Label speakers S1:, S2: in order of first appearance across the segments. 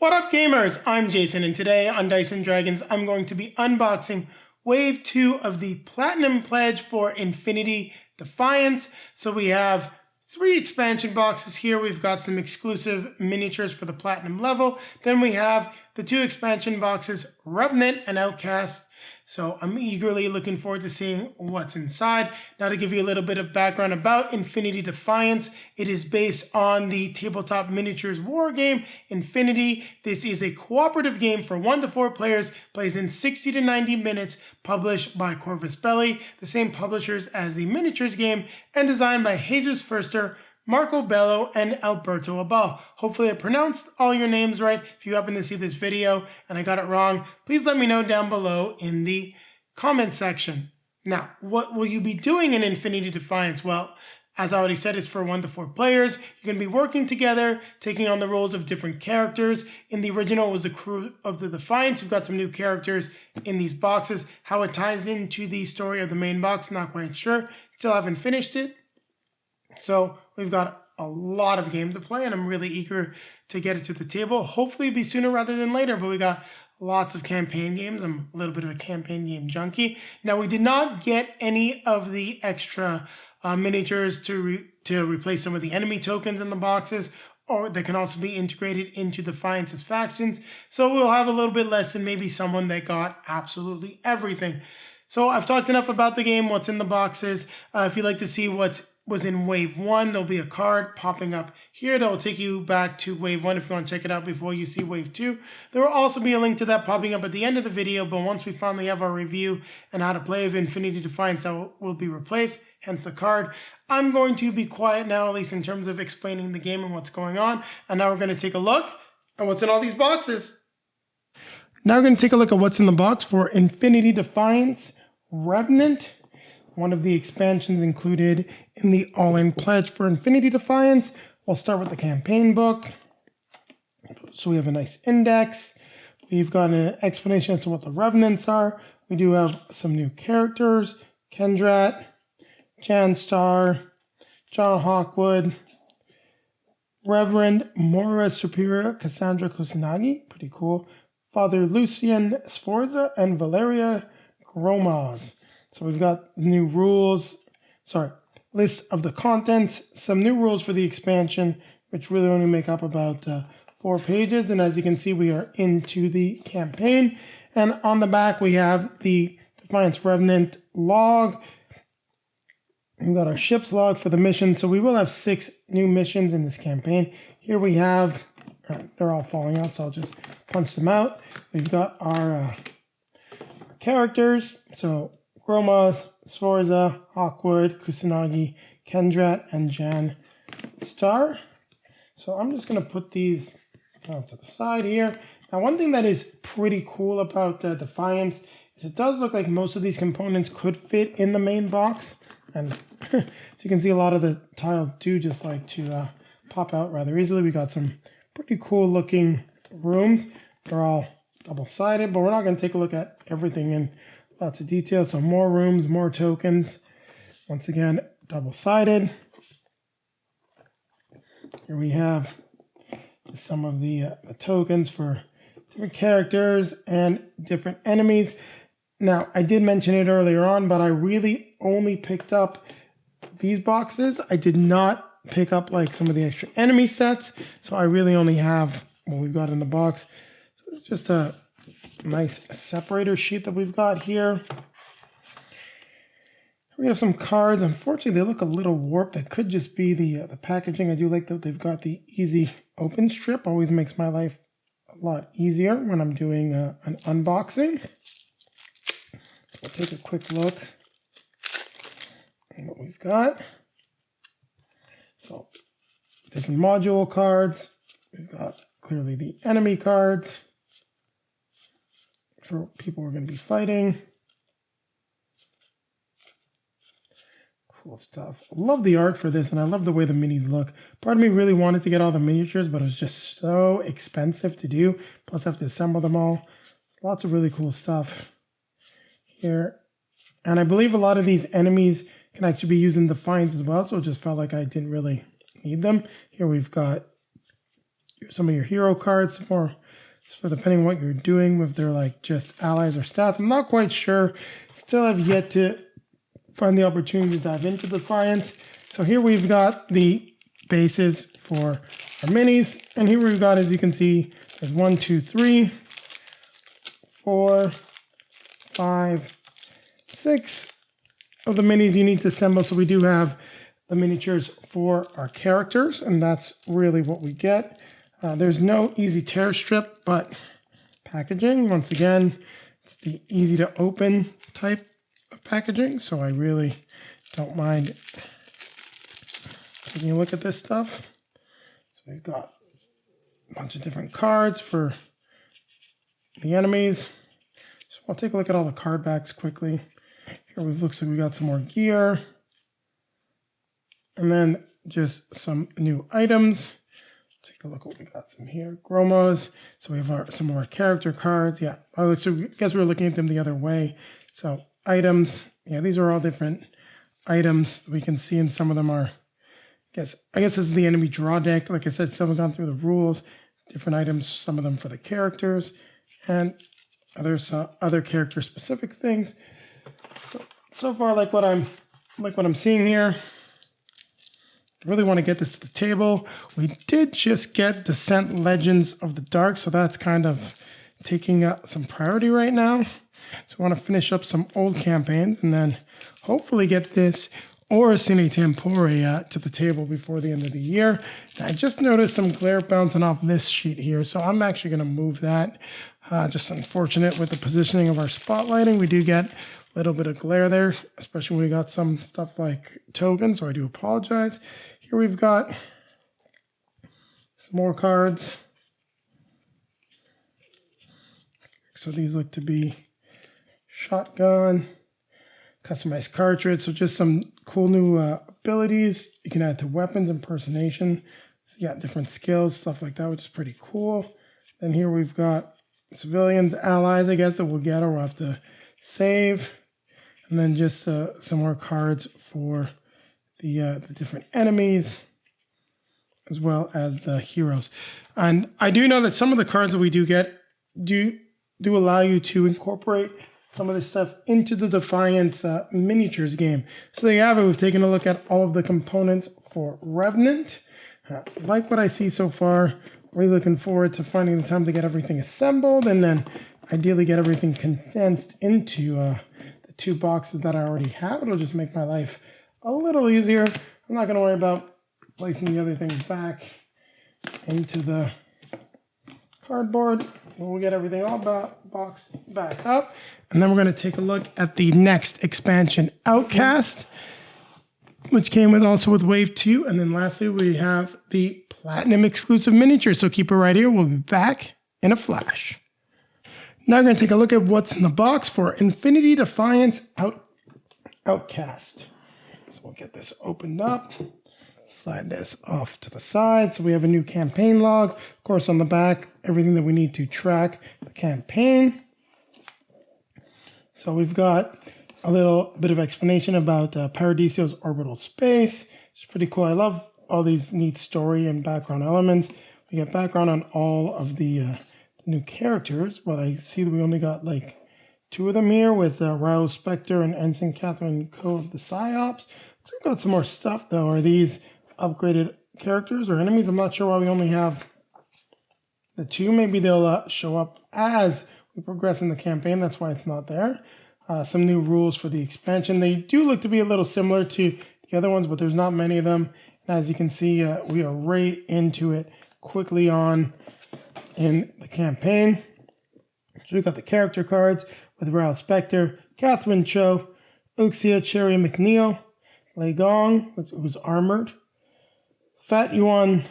S1: What up gamers, I'm Jason and today on Dice & Dragons I'm going to be unboxing Wave 2 of the Platinum Pledge for Infinity Defiance. So we have 3 expansion boxes here. We've got some exclusive miniatures for the Platinum level. Then we have the 2 expansion boxes, Revenant and Outcast. So I'm eagerly looking forward to seeing what's inside. Now to give you a little bit of background about Infinity Defiance, it is based on the tabletop miniatures war game Infinity. This is a cooperative game for 1 to 4 players, plays in 60 to 90 minutes, published by Corvus Belli, the same publishers as the miniatures game, and designed by Fuster, Bello, and Alberto Abal. Hopefully I pronounced all your names right. If you happen to see this video and I got it wrong, please let me know down below in the comment section. Now, what will you be doing in Infinity Defiance? Well, as I already said, it's for 1 to 4 players. You're going to be working together, taking on the roles of different characters. In the original, it was the crew of the Defiance. We've got some new characters in these boxes. How it ties into the story of the main box, not quite sure. Still haven't finished it. So we've got a lot of game to play and I'm really eager to get it to the table. Hopefully it'll be sooner rather than later, but we got lots of campaign games. I'm a little bit of a campaign game junkie. Now we did not get any of the extra miniatures to replace some of the enemy tokens in the boxes, or they can also be integrated into Defiance's factions. So we'll have a little bit less than maybe someone that got absolutely everything. So I've talked enough about the game, what's in the boxes. If you'd like to see what was in Wave 1, there'll be a card popping up here that will take you back to Wave 1 if you want to check it out before you see Wave 2. There will also be a link to that popping up at the end of the video, but once we finally have our review and how to play with Infinity Defiance, that will be replaced, hence the card. I'm going to be quiet now, at least in terms of explaining the game and what's going on, and now we're going to take a look at what's in all these boxes. Now we're going to take a look at what's in the box for Infinity Defiance Revenant, one of the expansions included in the all-in pledge for Infinity Defiance. We'll start with the campaign book. So we have a nice index. We've got an explanation as to what the Revenants are. We do have some new characters: Kendrat, Jan Starr, John Hawkwood, Reverend Mora Superior Cassandra Kusanagi, pretty cool, Father Lucian Sforza, and Valeria Gromaz. So we've got new rules, list of the contents, some new rules for the expansion, which really only make up about 4 pages. And as you can see, we are into the campaign. And on the back, we have the Defiance Revenant log. We've got our ship's log for the mission. So we will have 6 new missions in this campaign. Here we have, they're all falling out, so I'll just punch them out. We've got our characters. So Gromaz, Sforza, Hawkwood, Kusanagi, Kendrat, and Jan Starr. So I'm just going to put these to the side here. Now, one thing that is pretty cool about Defiance is it does look like most of these components could fit in the main box. And as you can see, a lot of the tiles do just like to pop out rather easily. We got some pretty cool looking rooms. They're all double-sided, but we're not going to take a look at everything in lots of detail. So more rooms, more tokens. Once again, double-sided. Here we have just some of the tokens for different characters and different enemies. Now, I did mention it earlier on, but I really only picked up these boxes. I did not pick up like some of the extra enemy sets. So I really only have what we've got in the box. So this is just a nice separator sheet that we've got here. We have some cards. Unfortunately, they look a little warped. That could just be the packaging. I do like that they've got the easy open strip. Always makes my life a lot easier when I'm doing an unboxing. So we'll take a quick look at what we've got. So different module cards. We've got clearly the enemy cards for people we're going to be fighting. Cool stuff. I love the art for this, and I love the way the minis look. Part of me really wanted to get all the miniatures, but it was just so expensive to do. Plus, I have to assemble them all. Lots of really cool stuff here. And I believe a lot of these enemies can actually be used in Defiance as well, so it just felt like I didn't really need them. Here we've got some of your hero cards, some more for depending on what you're doing, if they're like just allies or stats. I'm not quite sure. Still have yet to find the opportunity to dive into Defiance. So here we've got the bases for our minis. And here we've got, as you can see, there's 1, 2, 3, 4, 5, 6 of the minis you need to assemble. So we do have the miniatures for our characters, and that's really what we get. There's no easy tear strip, but packaging, once again, it's the easy to open type of packaging, so I really don't mind taking a look at this stuff. So we've got a bunch of different cards for the enemies. So I'll take a look at all the card backs quickly. Here looks like we got some more gear. And then just some new items. Take a look at what we got some here. Gromos. So we have some more character cards. Yeah, so I guess we were looking at them the other way. So items. Yeah, these are all different items we can see, and some of them are, I guess this is the enemy draw deck. Like I said, still haven't gone through the rules. Different items, some of them for the characters, and other character specific things. So far, like what I'm seeing here. Really want to get this to the table. We did just get Descent Legends of the Dark, so that's kind of taking some priority right now. So I want to finish up some old campaigns and then hopefully get this Oracini Tempore to the table before the end of the year. And I just noticed some glare bouncing off this sheet here, so I'm actually going to move that. Just unfortunate with the positioning of our spotlighting. We do get a little bit of glare there, especially when we got some stuff like tokens, so I do apologize. Here we've got some more cards. So these look to be shotgun, customized cartridge. So just some cool new abilities you can add to weapons, impersonation. So you got different skills, stuff like that, which is pretty cool. Then here we've got civilians, allies, I guess, that we'll get or we'll have to save. And then just some more cards for the different enemies, as well as the heroes. And I do know that some of the cards that we do get do allow you to incorporate some of this stuff into the Defiance miniatures game. So there you have it. We've taken a look at all of the components for Revenant. Like what I see so far. Really looking forward to finding the time to get everything assembled and then ideally get everything condensed into the 2 boxes that I already have. It'll just make my life a little easier. I'm not going to worry about placing the other things back into the cardboard. We'll get everything all boxed back up. And then we're going to take a look at the next expansion, Outcast, which came also with Wave 2. And then lastly, we have the Platinum exclusive miniature. So keep it right here. We'll be back in a flash. Now we're going to take a look at what's in the box for Infinity Defiance Outcast. So we'll get this opened up. Slide this off to the side. So we have a new campaign log. Of course, on the back, everything that we need to track the campaign. So we've got a little bit of explanation about Paradiso's orbital space. It's pretty cool. I love all these neat story and background elements. We get background on all of the new characters, but I see that we only got like 2 of them here with Raul Spector and Ensign Catherine Coe of the Psyops. So we've got some more stuff though. Are these upgraded characters or enemies? I'm not sure why we only have the 2. Maybe they'll show up as we progress in the campaign. That's why it's not there. Some new rules for the expansion. They do look to be a little similar to the other ones, but there's not many of them. And as you can see, we are right into it quickly on in the campaign. So we've got the character cards with Raul Spector, Catherine Cho, Uxia Cherry McNeil, Lei Gong, who's armored, Fat Wan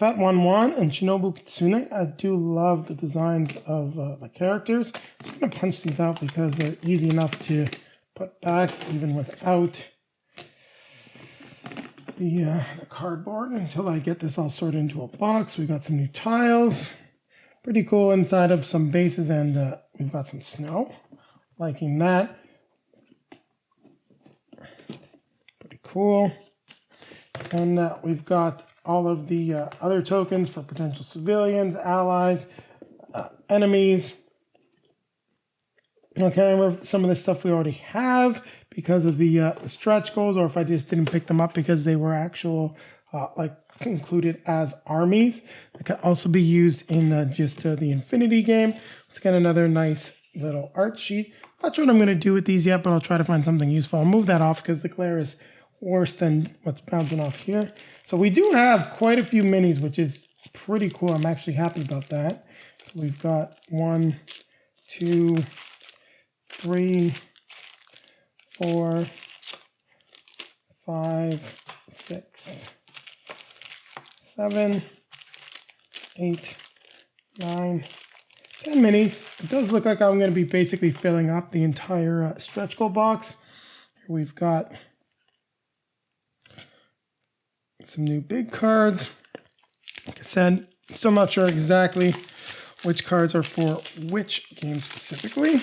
S1: Wan, and Shinobu Kitsune. I do love the designs of the characters. I'm just going to punch these out because they're easy enough to put back even without the cardboard until I get this all sorted into a box. We've got some new tiles. Pretty cool inside of some bases, and we've got some snow. Liking that. Pretty cool. And we've got all of the other tokens for potential civilians, allies, enemies. I can't remember some of the stuff we already have because of the stretch goals, or if I just didn't pick them up because they were actual, like included as armies. That can also be used in just the Infinity game. Let's get another nice little art sheet. Not sure what I'm going to do with these yet, but I'll try to find something useful. I'll move that off because the glare is worse than what's bouncing off here. So we do have quite a few minis, which is pretty cool. I'm actually happy about that. So we've got 1, 2, 3, 4, 5, 6, 7, 8, 9, 10 minis. It does look like I'm going to be basically filling up the entire stretch goal box. Here we've got some new big cards. Like I said, still not sure exactly which cards are for which game specifically.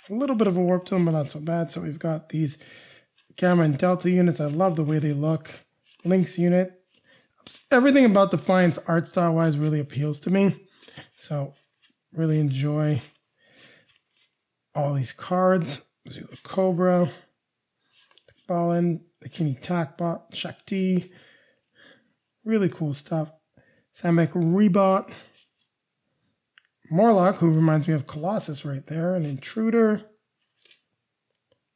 S1: A little bit of a warp to them, but not so bad. So we've got these Gamma and Delta units. I love the way they look. Lynx unit. Everything about Defiance art style wise really appeals to me. So really enjoy all these cards. Zulu Cobra, Balin, the Kini Takbot, Shakti. Really cool stuff. Samek Rebot. Morlock, who reminds me of Colossus right there. An Intruder.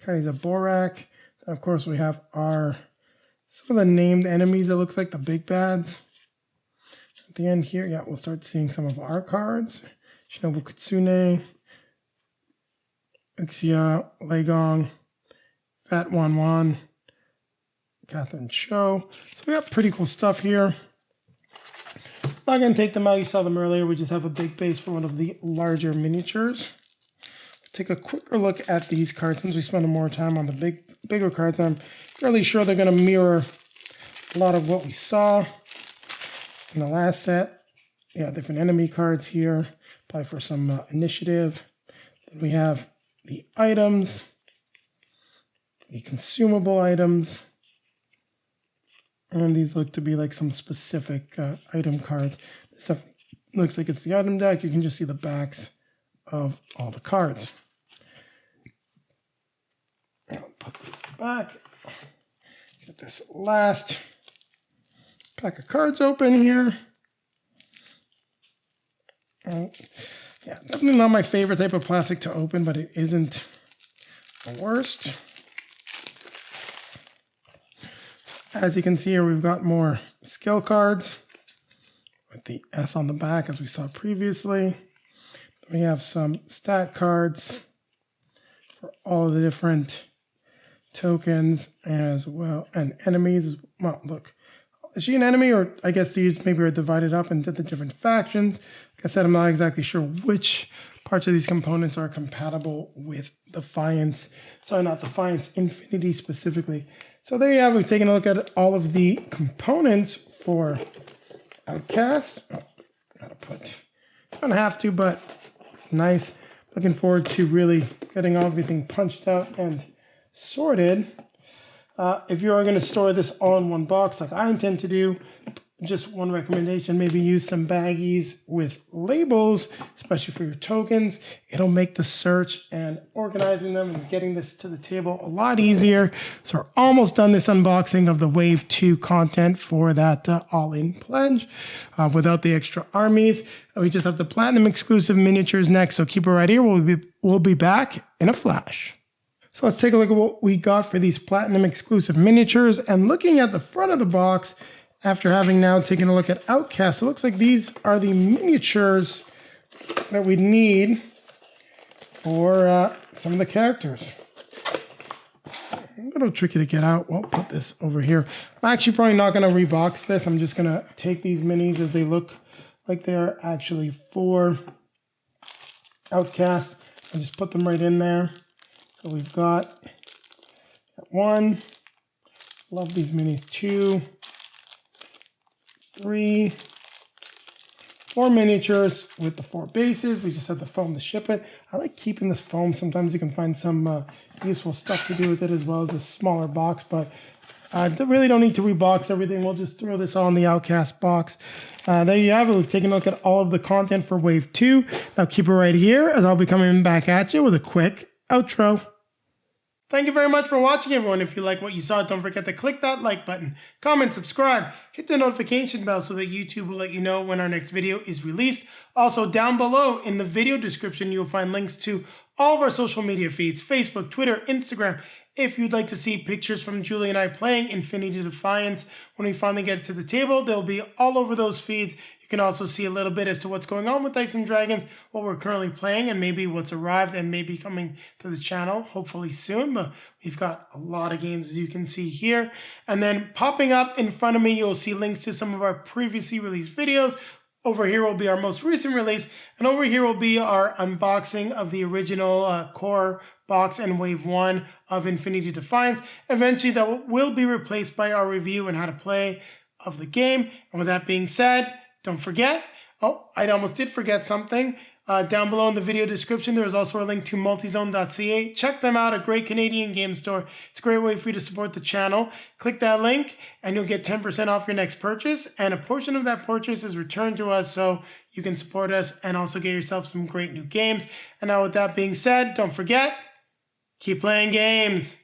S1: Kaiser Borak. And of course we have some of the named enemies. It looks like the big bads. At the end here, yeah, we'll start seeing some of our cards. Shinobu Kitsune, Uxia, Legong, Fat Wan Wan, Catherine Cho. So we got pretty cool stuff here. Not going to take them out. You saw them earlier. We just have a big base for one of the larger miniatures. Take a quicker look at these cards since we spent more time on the bigger cards. I'm fairly sure they're going to mirror a lot of what we saw in the last set. Yeah, different enemy cards here, probably for some initiative. Then we have the items, the consumable items, and these look to be like some specific item cards. This stuff looks like it's the item deck. You can just see the backs of all the cards. I'll put this back. Get this last pack of cards open here. Yeah, definitely not my favorite type of plastic to open, but it isn't the worst. As you can see here, we've got more skill cards with the S on the back, as we saw previously. We have some stat cards for all the different tokens as well, and enemies. Well, look, is she an enemy, or I guess these maybe are divided up into the different factions. Like I said, I'm not exactly sure which parts of these components are compatible with Defiance. Sorry, not Defiance, Infinity specifically. So there you have it. We've taken a look at all of the components for Outcast. Oh, gotta put, don't have to, but it's nice. Looking forward to really getting everything punched out and sorted. If you are going to store this all in one box like I intend to do, just one recommendation, maybe use some baggies with labels, especially for your tokens. It'll make the search and organizing them and getting this to the table a lot easier. So we're almost done this unboxing of the Wave 2 content for that all-in pledge without the extra armies. We just have the Platinum exclusive miniatures next, so keep it right here. We'll be back in a flash. So let's take a look at what we got for these Platinum exclusive miniatures. And looking at the front of the box, after having now taken a look at Outcast, it looks like these are the miniatures that we need for some of the characters. A little tricky to get out. We'll put this over here. I'm actually probably not going to rebox this. I'm just going to take these minis as they look like they are actually for Outcast and just put them right in there. So we've got 1, love these minis, 2, 3, 4 miniatures with the 4 bases. We just have the foam to ship it. I like keeping this foam. Sometimes you can find some useful stuff to do with it, as well as a smaller box, but Really don't need to rebox everything. We'll just throw this all in the Outcast box. There you have it. We've taken a look at all of the content for Wave 2. Now keep it right here as I'll be coming back at you with a quick outro. Thank you very much for watching, everyone. If you like what you saw, don't forget to click that like button, comment, subscribe, hit the notification bell so that YouTube will let you know when our next video is released. Also, down below in the video description, you'll find links to all of our social media feeds, Facebook, Twitter, Instagram. If you'd like to see pictures from Julie and I playing Infinity Defiance, when we finally get to the table, they'll be all over those feeds. You can also see a little bit as to what's going on with Dice & Dragons, what we're currently playing, and maybe what's arrived and maybe coming to the channel, hopefully soon. But we've got a lot of games, as you can see here. And then popping up in front of me, you'll see links to some of our previously released videos. Over here will be our most recent release, and over here will be our unboxing of the original core box and Wave 1 of Infinity Defiance. Eventually that will be replaced by our review and how to play of the game. And with that being said, don't forget, I almost did forget something. Down below in the video description, there is also a link to multizone.ca. Check them out, a great Canadian game store. It's a great way for you to support the channel. Click that link and you'll get 10% off your next purchase. And a portion of that purchase is returned to us so you can support us and also get yourself some great new games. And now with that being said, don't forget, keep playing games.